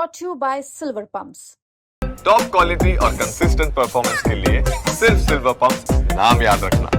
brought to you by Silver Pumps. Top quality और consistent performance के लिए सिर्फ सिल्वर पंप्स नाम याद रखना।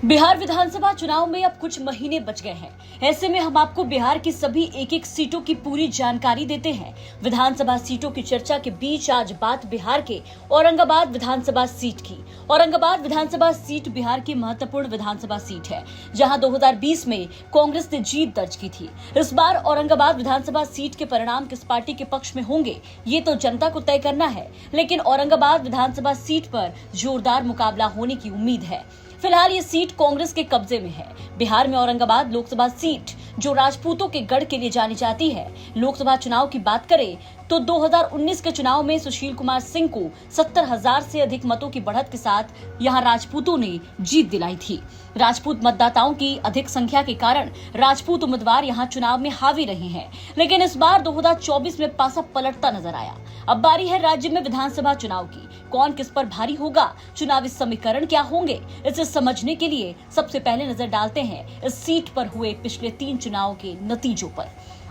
बिहार विधानसभा चुनाव में अब कुछ महीने बच गए हैं। ऐसे में हम आपको बिहार की सभी एक सीटों की पूरी जानकारी देते हैं। विधानसभा सीटों की चर्चा के बीच आज बात बिहार के औरंगाबाद विधानसभा सीट की। औरंगाबाद विधानसभा सीट बिहार की महत्वपूर्ण विधानसभा सीट है, जहां 2020 में कांग्रेस ने जीत दर्ज की थी। इस बार औरंगाबाद विधानसभा सीट के परिणाम किस पार्टी के पक्ष में होंगे, ये तो जनता को तय करना है, लेकिन औरंगाबाद विधानसभा सीट पर जोरदार मुकाबला होने की उम्मीद है। फिलहाल ये सीट कांग्रेस के कब्जे में है। बिहार में औरंगाबाद लोकसभा सीट जो राजपूतों के गढ़ के लिए जानी जाती है। लोकसभा चुनाव की बात करें तो 2019 के चुनाव में सुशील कुमार सिंह को 70,000 से अधिक मतों की बढ़त के साथ यहां राजपूतों ने जीत दिलाई थी। राजपूत मतदाताओं की अधिक संख्या के कारण राजपूत उम्मीदवार यहां चुनाव में हावी रहे हैं, लेकिन इस बार 2024 में पासा पलटता नजर आया। अब बारी है राज्य में विधानसभा चुनाव की। कौन किस पर भारी होगा, चुनावी समीकरण क्या होंगे, इसे समझने के लिए सबसे पहले नजर डालते हैं इस सीट पर हुए पिछले 3 चुनाव के नतीजों पर।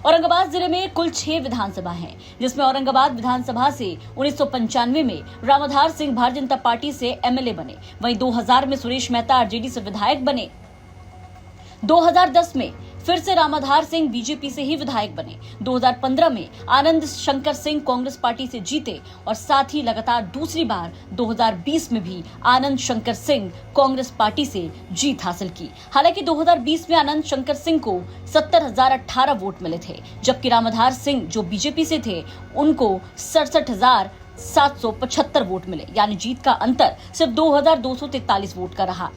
औरंगाबाद जिले में कुल 6 विधानसभा हैं, जिसमें औरंगाबाद विधानसभा से 1995 में रामाधार सिंह भारतीय जनता पार्टी से एमएलए बने। वहीं 2000 में सुरेश मेहता आरजेडी से विधायक बने। 2010 में फिर से रामाधार सिंह बीजेपी से ही विधायक बने। 2015 में आनंद शंकर सिंह कांग्रेस पार्टी से जीते और साथ ही लगातार दूसरी बार 2020 में भी आनंद शंकर सिंह कांग्रेस पार्टी से जीत हासिल की। हालांकि 2020 में आनंद शंकर सिंह को 70,018 वोट मिले थे, जबकि रामाधार सिंह जो बीजेपी से थे उनको 67,775 वोट मिले, यानी जीत का अंतर सिर्फ 2,243 वोट का रहा।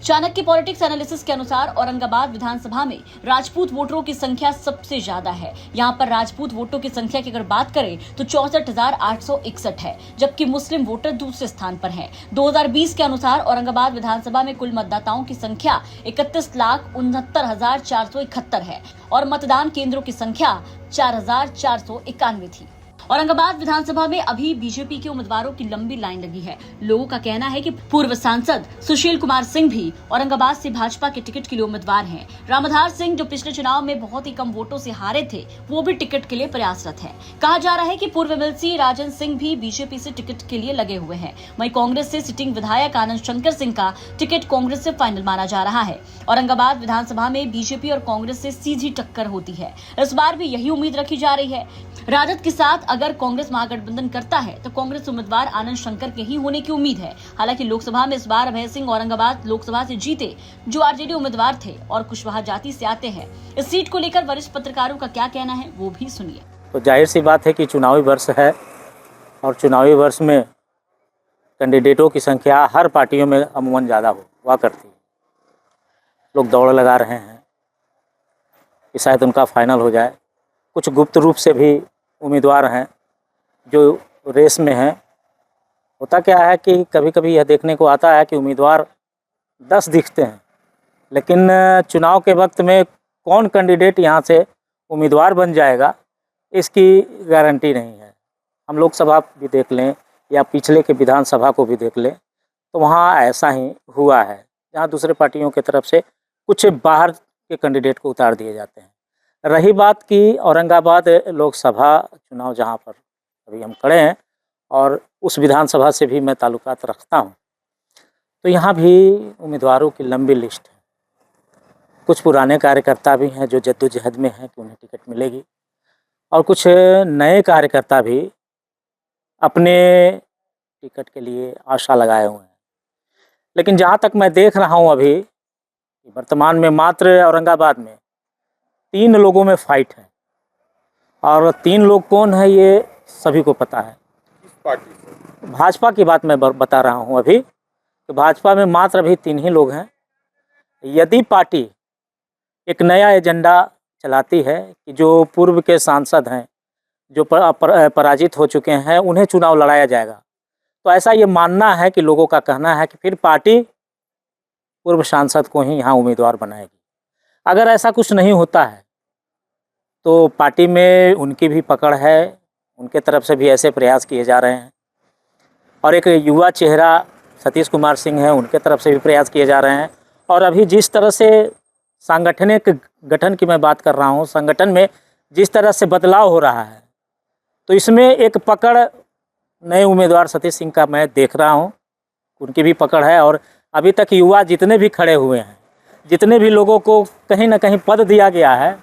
चाणक्य पॉलिटिक्स एनालिसिस के अनुसार औरंगाबाद विधानसभा में राजपूत वोटरों की संख्या सबसे ज्यादा है। यहां पर राजपूत वोटों की संख्या की अगर बात करें तो 64,861 है, जबकि मुस्लिम वोटर दूसरे स्थान पर हैं। 2020 के अनुसार औरंगाबाद विधानसभा में कुल मतदाताओं की संख्या 31,69,471 है और मतदान केंद्रों की संख्या 4,491 थी। औरंगाबाद विधानसभा में अभी बीजेपी के उम्मीदवारों की लंबी लाइन लगी है। लोगों का कहना है कि पूर्व सांसद सुशील कुमार सिंह भी औरंगाबाद से भाजपा के टिकट के लिए उम्मीदवार हैं। रामाधार सिंह जो पिछले चुनाव में बहुत ही कम वोटों से हारे थे, वो भी टिकट के लिए प्रयासरत हैं। कहा जा रहा है कि पूर्व एमएलसी राजन सिंह भी बीजेपी से टिकट के लिए लगे हुए हैं। वहीं कांग्रेस से सिटिंग विधायक आनंद शंकर सिंह का टिकट कांग्रेस से फाइनल माना जा रहा है। औरंगाबाद विधानसभा में बीजेपी और कांग्रेस से सीधी टक्कर होती है। इस बार भी यही उम्मीद रखी जा रही है। राजद के साथ अगर कांग्रेस महागठबंधन करता है तो कांग्रेस उम्मीदवार आनंद शंकर के ही होने की उम्मीद है। हालांकि लोकसभा में इस बार अभय सिंह औरंगाबाद लोकसभा से जीते, जो आरजेडी उम्मीदवार थे और कुशवाहा जाति से आते हैं। इस सीट को लेकर वरिष्ठ पत्रकारों का क्या कहना है, वो भी सुनिए। तो जाहिर सी बात है कि चुनावी वर्ष है और चुनावी वर्ष में कैंडिडेटों की संख्या हर पार्टियों में अमूमन ज़्यादा हुआ करती है। लोग दौड़ लगा रहे हैं कि शायद उनका फाइनल हो जाए। कुछ गुप्त रूप से भी उम्मीदवार हैं जो रेस में हैं। होता क्या है कि कभी कभी यह देखने को आता है कि उम्मीदवार 10 दिखते हैं, लेकिन चुनाव के वक्त में कौन कैंडिडेट यहाँ से उम्मीदवार बन जाएगा, इसकी गारंटी नहीं है। हम लोकसभा भी देख लें या पिछले के विधानसभा को भी देख लें तो वहाँ ऐसा ही हुआ है, जहाँ दूसरे पार्टियों की तरफ से कुछ बाहर के कैंडिडेट को उतार दिए जाते हैं। रही बात की औरंगाबाद लोकसभा चुनाव जहाँ पर अभी हम खड़े हैं और उस विधानसभा से भी मैं ताल्लुकात रखता हूँ, तो यहाँ भी उम्मीदवारों की लंबी लिस्ट है। कुछ पुराने कार्यकर्ता भी हैं जो जद्दोजहद में हैं कि उन्हें टिकट मिलेगी, और कुछ नए कार्यकर्ता भी अपने टिकट के लिए आशा लगाए हुए हैं। लेकिन जहाँ तक मैं देख रहा हूँ अभी वर्तमान में मात्र औरंगाबाद में 3 लोगों में फाइट है, और 3 लोग कौन है ये सभी को पता है। किस पार्टी से? भाजपा की बात मैं बता रहा हूँ अभी, तो भाजपा में मात्र अभी 3 ही लोग हैं। यदि पार्टी एक नया एजेंडा चलाती है कि जो पूर्व के सांसद हैं, जो पराजित हो चुके हैं, उन्हें चुनाव लड़ाया जाएगा, तो ऐसा ये मानना है कि लोगों का कहना है कि फिर पार्टी पूर्व सांसद को ही यहाँ उम्मीदवार बनाएगी। अगर ऐसा कुछ नहीं होता है तो पार्टी में उनकी भी पकड़ है, उनके तरफ से भी ऐसे प्रयास किए जा रहे हैं, और एक युवा चेहरा सतीश कुमार सिंह है, उनके तरफ से भी प्रयास किए जा रहे हैं। और अभी जिस तरह से सांगठनिक गठन की मैं बात कर रहा हूँ, संगठन में जिस तरह से बदलाव हो रहा है, तो इसमें एक पकड़ नए उम्मीदवार सतीश सिंह का मैं देख रहा हूँ, उनकी भी पकड़ है। और अभी तक युवा जितने भी खड़े हुए हैं, जितने भी लोगों को कहीं ना कहीं पद दिया गया है,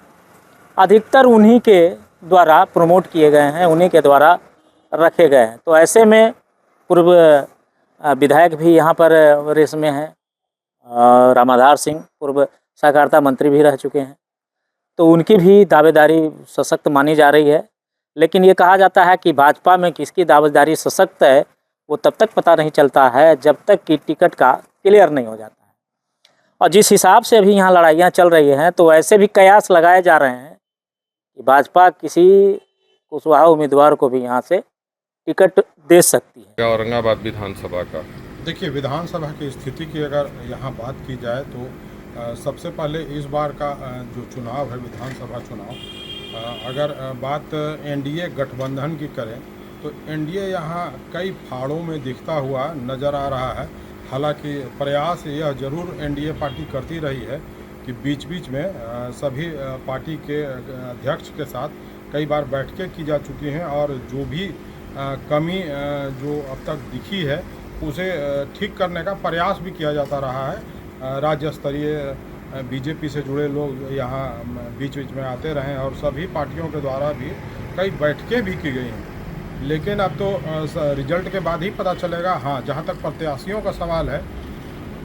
अधिकतर उन्हीं के द्वारा प्रमोट किए गए हैं, उन्हीं के द्वारा रखे गए हैं। तो ऐसे में पूर्व विधायक भी यहाँ पर रेस में हैं, रामाधार सिंह पूर्व सहकारिता मंत्री भी रह चुके हैं, तो उनकी भी दावेदारी सशक्त मानी जा रही है। लेकिन ये कहा जाता है कि भाजपा में किसकी दावेदारी सशक्त है वो तब तक पता नहीं चलता है जब तक कि टिकट का क्लियर नहीं हो जाता है। और जिस हिसाब से अभी यहाँ लड़ाइयाँ चल रही हैं, तो ऐसे भी कयास लगाए जा रहे हैं कि भाजपा किसी कुशवाहा उम्मीदवार को भी यहाँ से टिकट दे सकती है। औरंगाबाद विधानसभा का देखिए, विधानसभा की स्थिति की अगर यहाँ बात की जाए तो सबसे पहले इस बार का जो चुनाव है, विधानसभा चुनाव, अगर बात एनडीए गठबंधन की करें तो एनडीए यहाँ कई फाड़ों में दिखता हुआ नज़र आ रहा है। हालांकि प्रयास यह जरूर एनडीए पार्टी करती रही है कि बीच बीच में सभी पार्टी के अध्यक्ष के साथ कई बार बैठकें की जा चुकी हैं और जो भी कमी जो अब तक दिखी है उसे ठीक करने का प्रयास भी किया जाता रहा है। राज्य स्तरीय बीजेपी से जुड़े लोग यहाँ बीच बीच में आते रहे और सभी पार्टियों के द्वारा भी कई बैठकें भी की गई हैं। लेकिन अब तो रिजल्ट के बाद ही पता चलेगा। हाँ, जहाँ तक प्रत्याशियों का सवाल है,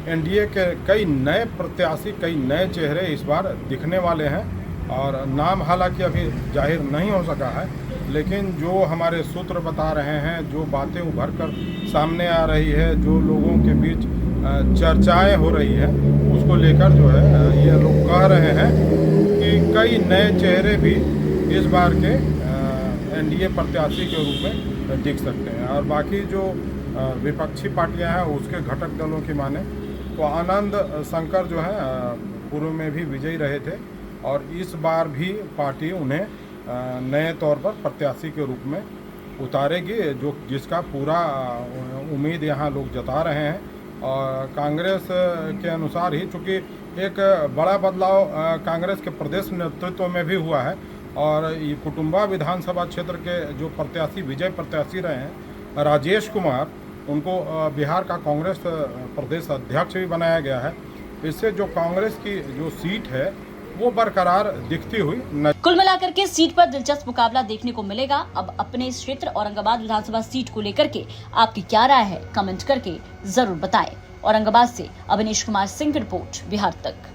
एनडीए के कई नए प्रत्याशी, कई नए चेहरे इस बार दिखने वाले हैं और नाम हालांकि अभी जाहिर नहीं हो सका है, लेकिन जो हमारे सूत्र बता रहे हैं, जो बातें उभर कर सामने आ रही है, जो लोगों के बीच चर्चाएं हो रही है, उसको लेकर जो है ये लोग कह रहे हैं कि कई नए चेहरे भी इस बार के एनडीए प्रत्याशी के रूप में दिख सकते हैं। और बाकी जो विपक्षी पार्टियां हैं उसके घटक दलों की माने तो आनंद शंकर जो है पूर्व में भी विजयी रहे थे और इस बार भी पार्टी उन्हें नए तौर पर प्रत्याशी के रूप में उतारेगी, जो जिसका पूरा उम्मीद यहाँ लोग जता रहे हैं। और कांग्रेस के अनुसार ही, चूँकि एक बड़ा बदलाव कांग्रेस के प्रदेश नेतृत्व में भी हुआ है और ये कुटुंबा विधानसभा क्षेत्र के जो प्रत्याशी विजय प्रत्याशी रहे हैं राजेश कुमार, उनको बिहार का कांग्रेस प्रदेश अध्यक्ष भी बनाया गया है। इससे जो कांग्रेस की जो सीट है वो बरकरार दिखती हुई कुल मिलाकर के सीट पर दिलचस्प मुकाबला देखने को मिलेगा। अब अपने इस क्षेत्र औरंगाबाद विधानसभा सीट को लेकर के आपकी क्या राय है, कमेंट करके जरूर बताएं। औरंगाबाद से अवनीश कुमार सिंह की रिपोर्ट, बिहार तक।